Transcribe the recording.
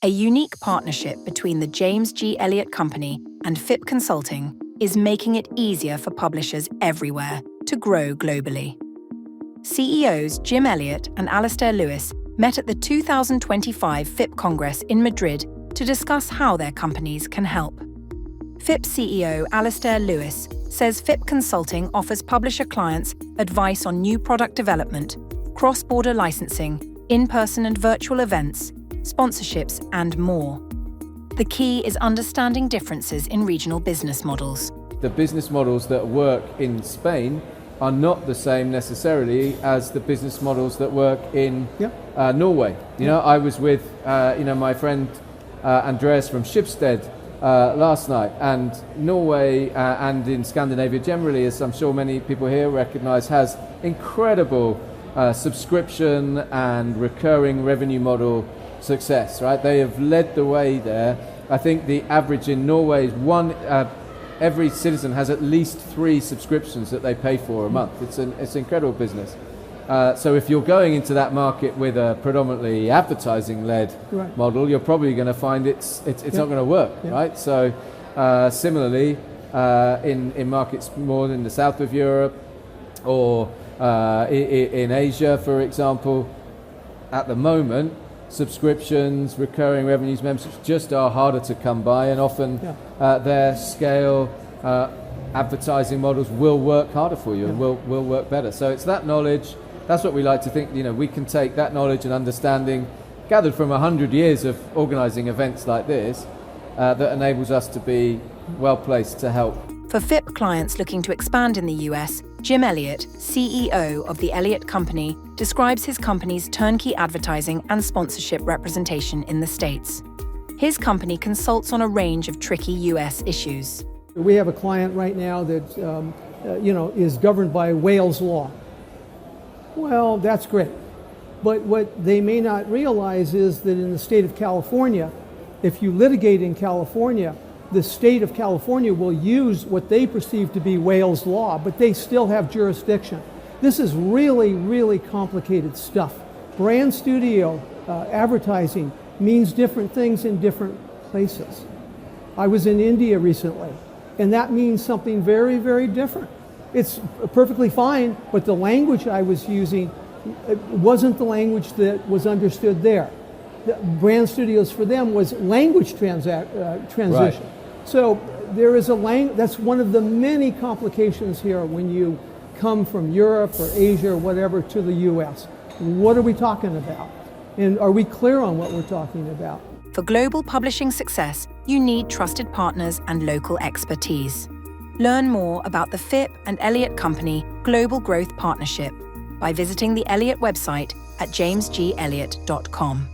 A unique partnership between the James G. Elliott Company and FIPP Consulting is making it easier for publishers everywhere to grow globally. CEOs Jim Elliott and Alastair Lewis met at the 2025 FIPP Congress in Madrid to discuss how their companies can help. FIPP CEO Alastair Lewis says FIPP Consulting offers publisher clients advice on new product development, cross-border licensing, in-person and virtual events, sponsorships, and more. The key is understanding differences in regional business models. The business models that work in Spain are not the same necessarily as the business models that work in Norway. I was with my friend Andreas from Schibsted last night, and Norway and in Scandinavia generally, as I'm sure many people here recognize, has incredible subscription and recurring revenue model success, right? They have led the way there. I think the average in Norway is every citizen has at least 3 subscriptions that they pay for a month. It's an incredible business. So if you're going into that market with a predominantly advertising-led model, you're probably going to find it's not going to work, right? So similarly, in markets more in the south of Europe or in Asia, for example, at the moment, subscriptions, recurring revenues, memberships just are harder to come by, and often their scale advertising models will work harder for you and will work better. So it's that knowledge. That's what we like to think. We can take that knowledge and understanding gathered from 100 years of organizing events like this that enables us to be well placed to help. For FIPP clients looking to expand in the US, Jim Elliott, CEO of the Elliott Company, describes his company's turnkey advertising and sponsorship representation in the States. His company consults on a range of tricky US issues. We have a client right now that is governed by Wales law. Well, that's great. But what they may not realize is that in the state of California, if you litigate in California, the state of California will use what they perceive to be Wales law, but they still have jurisdiction. This is really, really complicated stuff. Brand studio advertising means different things in different places. I was in India recently, and that means something very, very different. It's perfectly fine, but the language I was using wasn't the language that was understood there. The brand studios for them was language transition. Right. So there is that's one of the many complications here when you come from Europe or Asia or whatever to the US. What are we talking about? And are we clear on what we're talking about? For global publishing success, you need trusted partners and local expertise. Learn more about the FIPP and Elliott Company Global Growth Partnership by visiting the Elliott website at jamesgelliott.com.